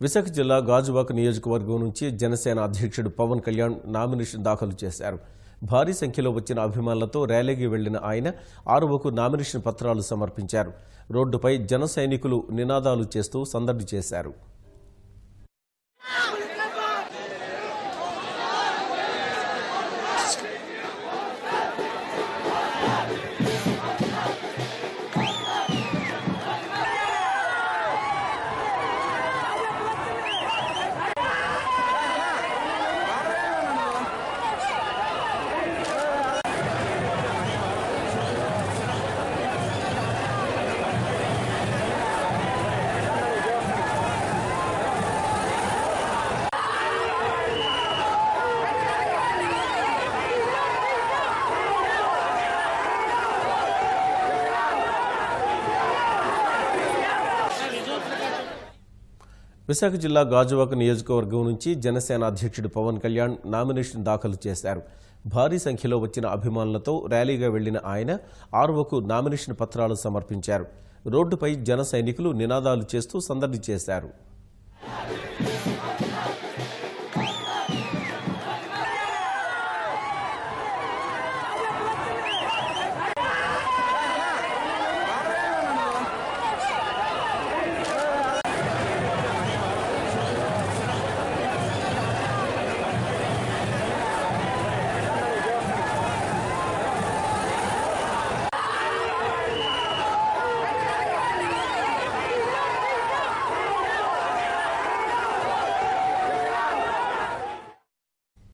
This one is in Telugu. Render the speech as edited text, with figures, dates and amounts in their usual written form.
విశాఖ జిల్లా గాజువాక నియోజకవర్గం నుంచి జనసేన అధ్యక్షుడు పవన్ కళ్యాణ్ నామినేషన్ దాఖలు చేశారు. భారీ సంఖ్యలో వచ్చిన అభిమానులతో ర్యాలీకి వెళ్లిన ఆయన 6వ నామినేషన్ పత్రాలు సమర్పించారు. రోడ్డుపై జన సైనికులు నినాదాలు చేస్తూ సందడి చేశారు. విశాఖ జిల్లా గాజువాక నియోజకవర్గం నుంచి జనసేన అధ్యక్షుడు పవన్ కళ్యాణ్ నామినేషన్ దాఖలు చేశారు. భారీ సంఖ్యలో వచ్చిన అభిమానులతో ర్యాలీగా వెళ్లిన ఆయన 6వ నామినేషన్ పత్రాలు సమర్పించారు. రోడ్డుపై జన సైనికులు నినాదాలు చేస్తూ సందడి చేశారు.